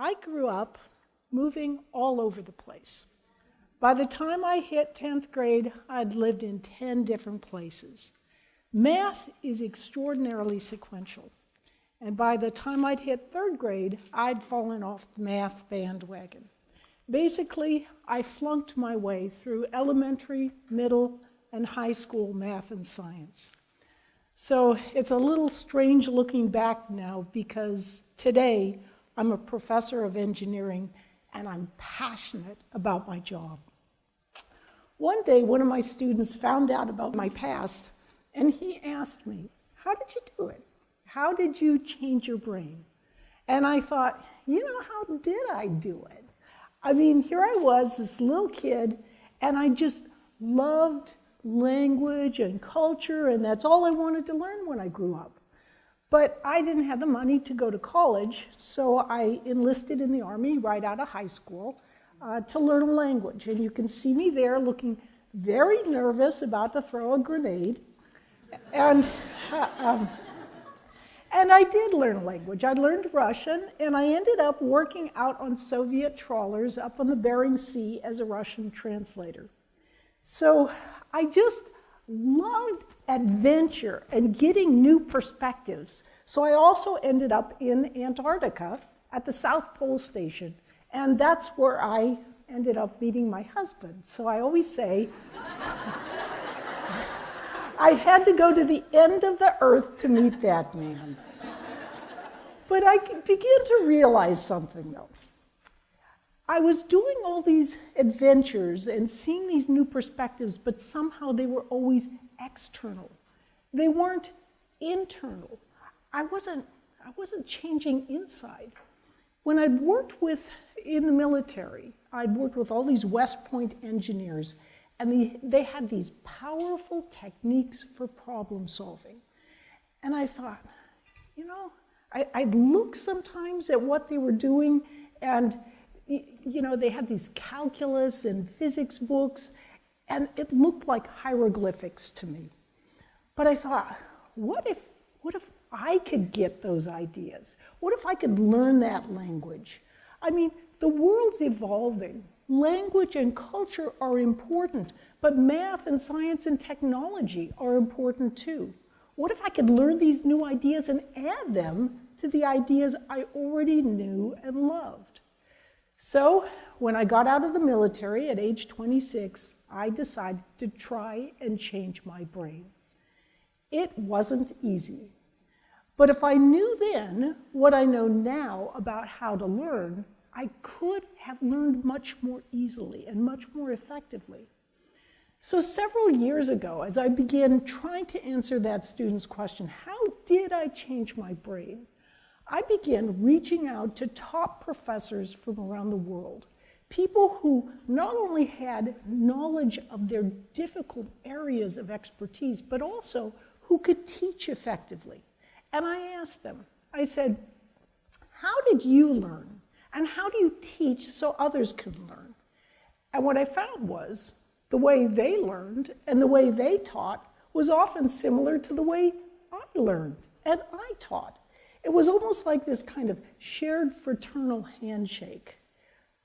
I grew up moving all over the place. By the time I hit 10th grade, I'd lived in 10 different places. Math is extraordinarily sequential. And by the time I'd hit 3rd grade, I'd fallen off the math bandwagon. Basically, I flunked my way through elementary, middle, and high school math and science. So it's a little strange looking back now because today I'm a professor of engineering and I'm passionate about my job. One day, one of my students found out about my past and he asked me, "How did you do it? How did you change your brain?" And I thought, how did I do it? I mean, here I was, this little kid, and I just loved language and culture, and that's all I wanted to learn when I grew up. But I didn't have the money to go to college, so I enlisted in the Army right out of high school to learn a language. And you can see me there looking very nervous, about to throw a grenade. And I did learn a language. I learned Russian, and I ended up working out on Soviet trawlers up on the Bering Sea as a Russian translator. So I just loved adventure and getting new perspectives. So I also ended up in Antarctica at the South Pole Station, and that's where I ended up meeting my husband. So I always say, I had to go to the end of the earth to meet that man. But I began to realize something, though. I was doing all these adventures and seeing these new perspectives, but somehow they were always external. They weren't internal. I wasn't changing inside. When I'd worked in the military, I'd worked with all these West Point engineers, and they had these powerful techniques for problem solving. And I thought, I'd look sometimes at what they were doing, and they had these calculus and physics books, and it looked like hieroglyphics to me. But I thought, what if I could get those ideas? What if I could learn that language? I mean, the world's evolving. Language and culture are important, but math and science and technology are important too. What if I could learn these new ideas and add them to the ideas I already knew and loved? So when I got out of the military at age 26, I decided to try and change my brain. It wasn't easy. But if I knew then what I know now about how to learn, I could have learned much more easily and much more effectively. So several years ago, as I began trying to answer that student's question, how did I change my brain? I began reaching out to top professors from around the world, people who not only had knowledge of their difficult areas of expertise, but also who could teach effectively. And I asked them, I said, how did you learn? And how do you teach so others can learn? And what I found was the way they learned and the way they taught was often similar to the way I learned and I taught. It was almost like this kind of shared fraternal handshake.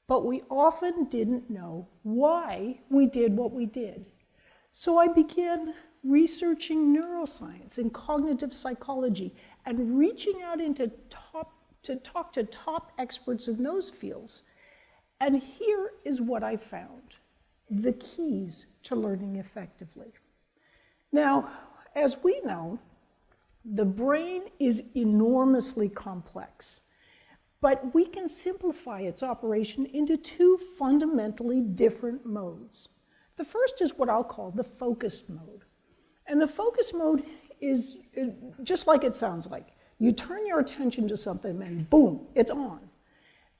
But we often didn't know why we did what we did. So I began researching neuroscience and cognitive psychology and reaching out to talk to top experts in those fields. And here is what I found: the keys to learning effectively. Now, as we know, the brain is enormously complex, but we can simplify its operation into two fundamentally different modes. The first is what I'll call the focused mode. And the focused mode is just like it sounds like. You turn your attention to something and boom, it's on.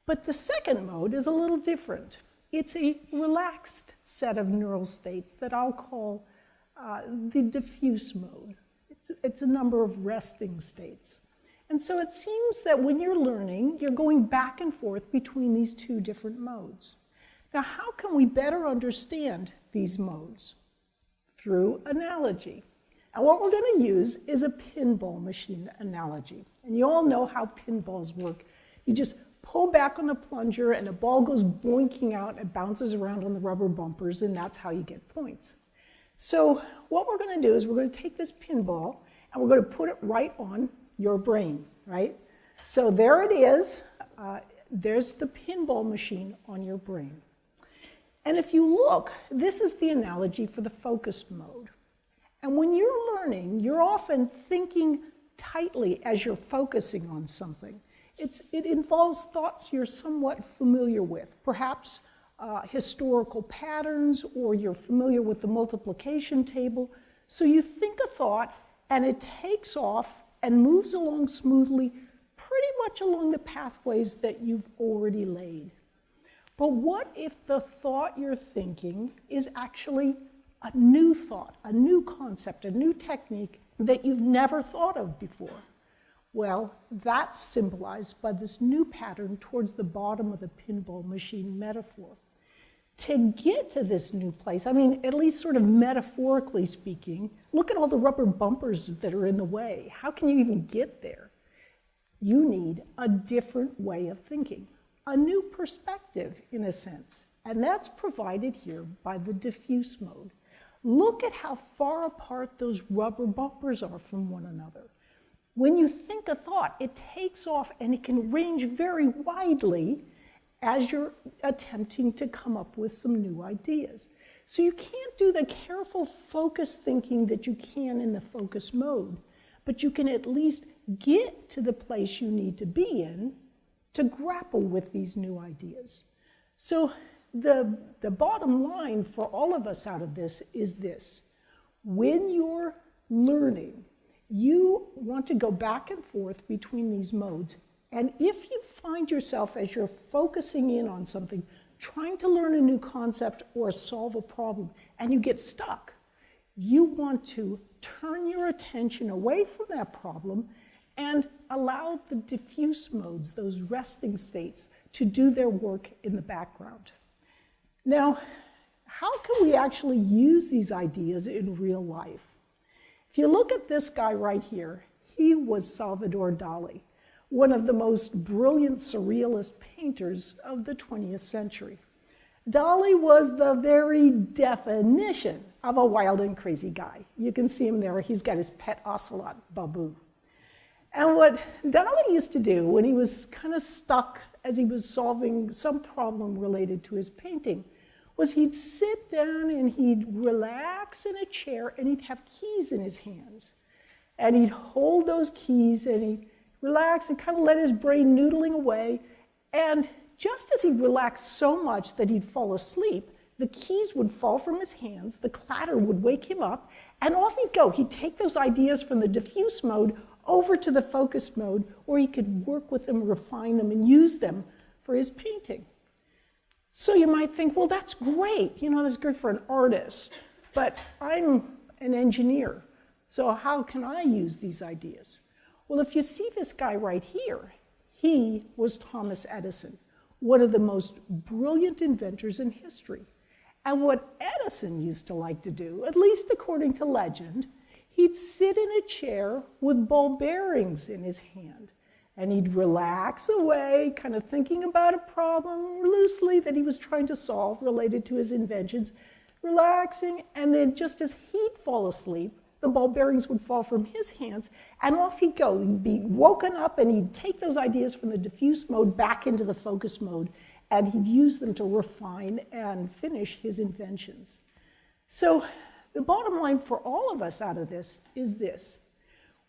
But the second mode is a little different. It's a relaxed set of neural states that I'll call the diffuse mode. It's a number of resting states. And so it seems that when you're learning, you're going back and forth between these two different modes. Now, how can we better understand these modes? Through analogy. And what we're going to use is a pinball machine analogy. And you all know how pinballs work. You just pull back on the plunger, and the ball goes boinking out and bounces around on the rubber bumpers, and that's how you get points. So what we're going to do is we're going to take this pinball, and we're going to put it right on your brain, right? So there it is. There's the pinball machine on your brain. And if you look, this is the analogy for the focus mode. And when you're learning, you're often thinking tightly as you're focusing on something. It involves thoughts you're somewhat familiar with, perhaps historical patterns, or you're familiar with the multiplication table. So you think a thought, and it takes off and moves along smoothly, pretty much along the pathways that you've already laid. But what if the thought you're thinking is actually a new thought, a new concept, a new technique that you've never thought of before? Well, that's symbolized by this new pattern towards the bottom of the pinball machine metaphor. To get to this new place, I mean, at least sort of metaphorically speaking, look at all the rubber bumpers that are in the way. How can you even get there? You need a different way of thinking, a new perspective in a sense, and that's provided here by the diffuse mode. Look at how far apart those rubber bumpers are from one another. When you think a thought, it takes off and it can range very widely as you're attempting to come up with some new ideas. So you can't do the careful focus thinking that you can in the focus mode, but you can at least get to the place you need to be in to grapple with these new ideas. So the bottom line for all of us out of this is this. When you're learning, you want to go back and forth between these modes. And if you find yourself, as you're focusing in on something, trying to learn a new concept or solve a problem, and you get stuck, you want to turn your attention away from that problem and allow the diffuse modes, those resting states, to do their work in the background. Now, how can we actually use these ideas in real life? If you look at this guy right here, he was Salvador Dali, one of the most brilliant surrealist painters of the 20th century. Dali was the very definition of a wild and crazy guy. You can see him there. He's got his pet ocelot, Babu. And what Dali used to do when he was kind of stuck as he was solving some problem related to his painting was he'd sit down and he'd relax in a chair and he'd have keys in his hands. And he'd hold those keys and he'd relax and kind of let his brain noodling away. And just as he'd relax so much that he'd fall asleep, the keys would fall from his hands, the clatter would wake him up, and off he'd go. He'd take those ideas from the diffuse mode over to the focus mode, where he could work with them, refine them, and use them for his painting. So you might think, well, that's great. You know, that's great for an artist, but I'm an engineer, so how can I use these ideas? Well, if you see this guy right here, he was Thomas Edison, one of the most brilliant inventors in history. And what Edison used to like to do, at least according to legend, he'd sit in a chair with ball bearings in his hand, and he'd relax away, kind of thinking about a problem loosely that he was trying to solve related to his inventions, relaxing, and then just as he'd fall asleep, the ball bearings would fall from his hands, and off he'd go. He'd be woken up, and he'd take those ideas from the diffuse mode back into the focus mode, and he'd use them to refine and finish his inventions. So the bottom line for all of us out of this is this.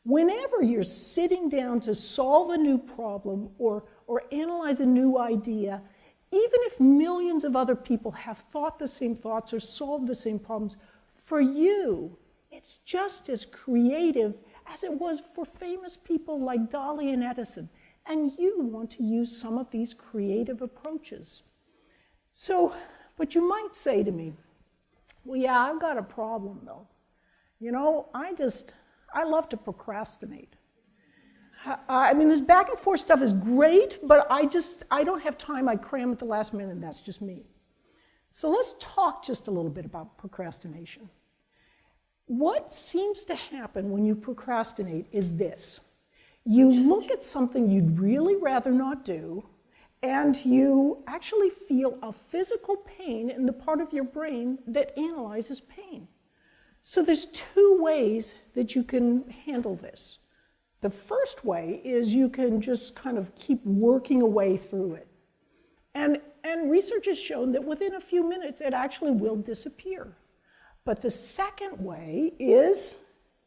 Whenever you're sitting down to solve a new problem or analyze a new idea, even if millions of other people have thought the same thoughts or solved the same problems, for you, it's just as creative as it was for famous people like Dali and Edison. And you want to use some of these creative approaches. So, but you might say to me, well, yeah, I've got a problem though. You know, I love to procrastinate. I mean, this back and forth stuff is great, but I don't have time. I cram at the last minute, and that's just me. So let's talk just a little bit about procrastination. What seems to happen when you procrastinate is this. You look at something you'd really rather not do, and you actually feel a physical pain in the part of your brain that analyzes pain. So there's two ways that you can handle this. The first way is you can just kind of keep working away through it. And research has shown that within a few minutes it actually will disappear. But the second way is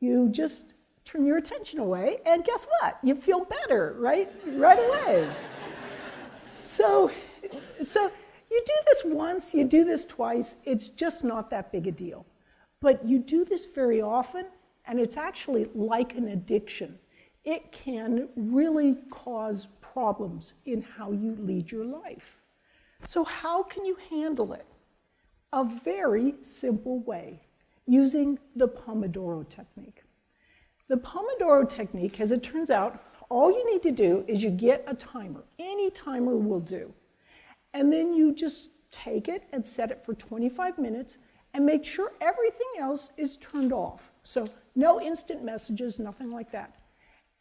you just turn your attention away, and guess what? You feel better, right away. So you do this once, you do this twice, it's just not that big a deal. But you do this very often, and it's actually like an addiction. It can really cause problems in how you lead your life. So how can you handle it? A very simple way, using the Pomodoro technique. The Pomodoro technique, as it turns out, all you need to do is you get a timer. Any timer will do. And then you just take it and set it for 25 minutes and make sure everything else is turned off. So no instant messages, nothing like that.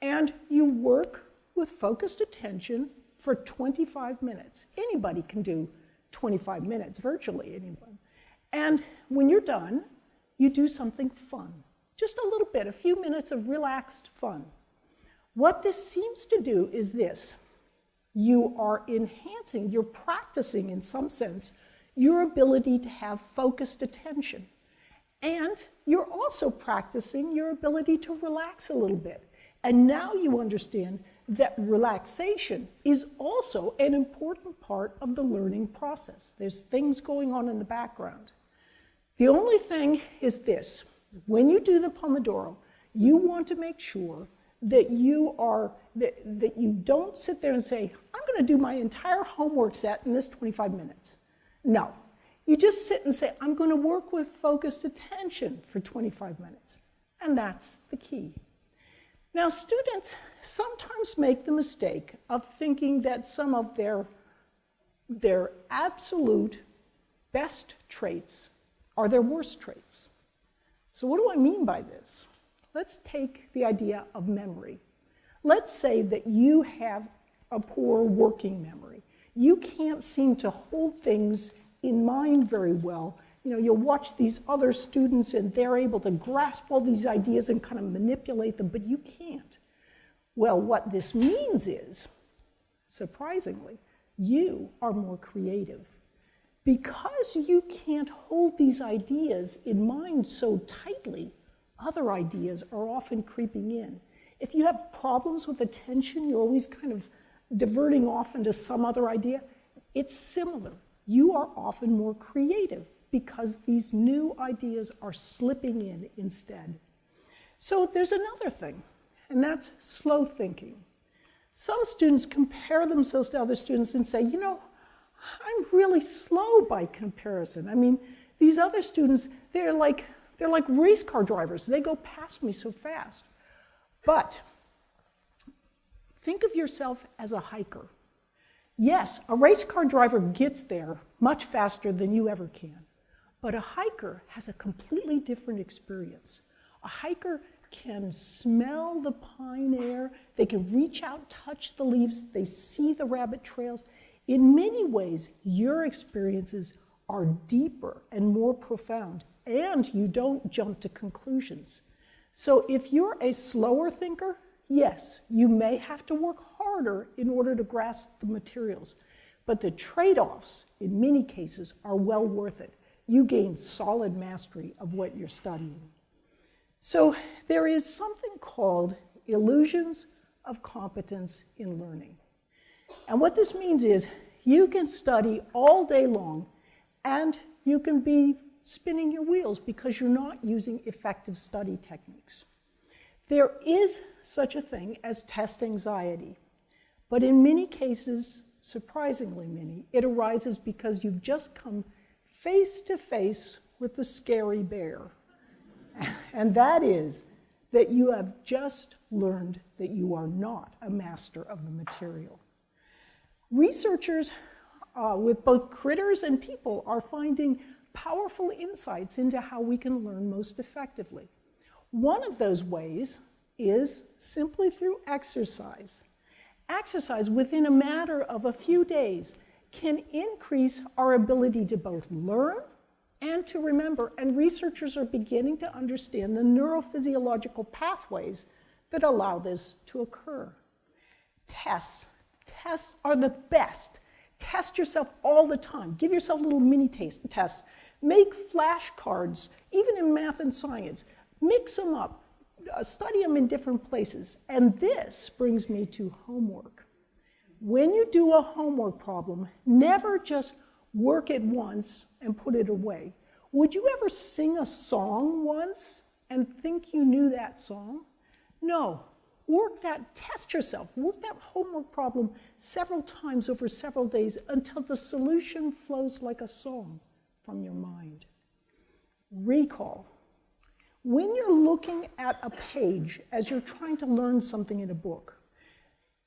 And you work with focused attention for 25 minutes. Anybody can do 25 minutes, virtually anyone. And when you're done, you do something fun. Just a little bit, a few minutes of relaxed fun. What this seems to do is this. You are enhancing, you're practicing in some sense, your ability to have focused attention. And you're also practicing your ability to relax a little bit. And now you understand that relaxation is also an important part of the learning process. There's things going on in the background. The only thing is this. When you do the Pomodoro, you want to make sure that you don't sit there and say, I'm going to do my entire homework set in this 25 minutes. No. You just sit and say, I'm going to work with focused attention for 25 minutes. And that's the key. Now, students sometimes make the mistake of thinking that some of their absolute best traits are their worst traits. So what do I mean by this? Let's take the idea of memory. Let's say that you have a poor working memory. You can't seem to hold things in mind very well. You know, you'll watch these other students and they're able to grasp all these ideas and kind of manipulate them, but you can't. Well, what this means is, surprisingly, you are more creative. Because you can't hold these ideas in mind so tightly, other ideas are often creeping in. If you have problems with attention, you're always kind of diverting off into some other idea, it's similar. You are often more creative because these new ideas are slipping in instead. So there's another thing, and that's slow thinking. Some students compare themselves to other students and say, you know, I'm really slow by comparison. I mean, these other students, they're like race car drivers. They go past me so fast. But think of yourself as a hiker. Yes, a race car driver gets there much faster than you ever can. But a hiker has a completely different experience. A hiker can smell the pine air. They can reach out, touch the leaves. They see the rabbit trails. In many ways, your experiences are deeper and more profound, and you don't jump to conclusions. So if you're a slower thinker, yes, you may have to work harder in order to grasp the materials, but the trade-offs, in many cases, are well worth it. You gain solid mastery of what you're studying. So there is something called illusions of competence in learning. And what this means is you can study all day long and you can be spinning your wheels because you're not using effective study techniques. There is such a thing as test anxiety, but in many cases, surprisingly many, it arises because you've just come face to face with the scary bear. And that is that you have just learned that you are not a master of the material. Researchers with both critters and people are finding powerful insights into how we can learn most effectively. One of those ways is simply through exercise. Exercise within a matter of a few days can increase our ability to both learn and to remember, and researchers are beginning to understand the neurophysiological pathways that allow this to occur. Tests are the best. Test yourself all the time. Give yourself little mini tests. Make flashcards, even in math and science. Mix them up. Study them in different places. And this brings me to homework. When you do a homework problem, never just work it once and put it away. Would you ever sing a song once and think you knew that song? No. Test yourself. Work that homework problem several times over several days until the solution flows like a song from your mind. Recall. When you're looking at a page as you're trying to learn something in a book,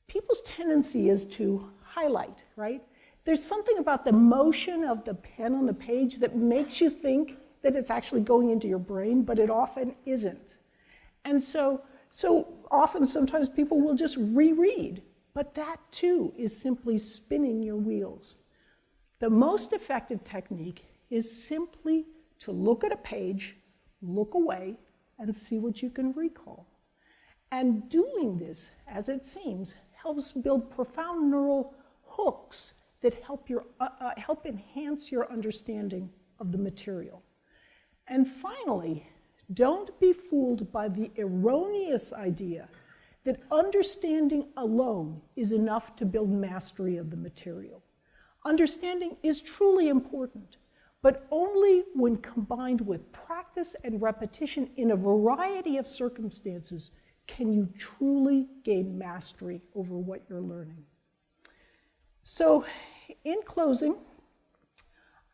people's tendency is to highlight, right? There's something about the motion of the pen on the page that makes you think that it's actually going into your brain, but it often isn't. And so often, sometimes people will just reread, but that too is simply spinning your wheels. The most effective technique is simply to look at a page, look away, and see what you can recall. And doing this, as it seems, helps build profound neural hooks that help enhance your understanding of the material. And finally, don't be fooled by the erroneous idea that understanding alone is enough to build mastery of the material. Understanding is truly important, but only when combined with practice and repetition in a variety of circumstances can you truly gain mastery over what you're learning. So, in closing,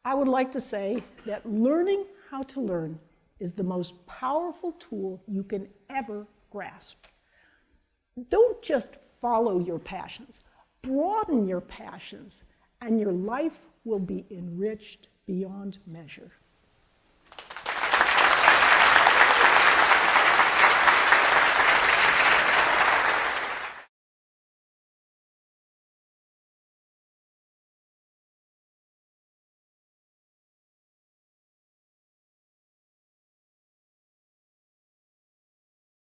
I would like to say that learning how to learn is the most powerful tool you can ever grasp. Don't just follow your passions, broaden your passions, and your life will be enriched beyond measure.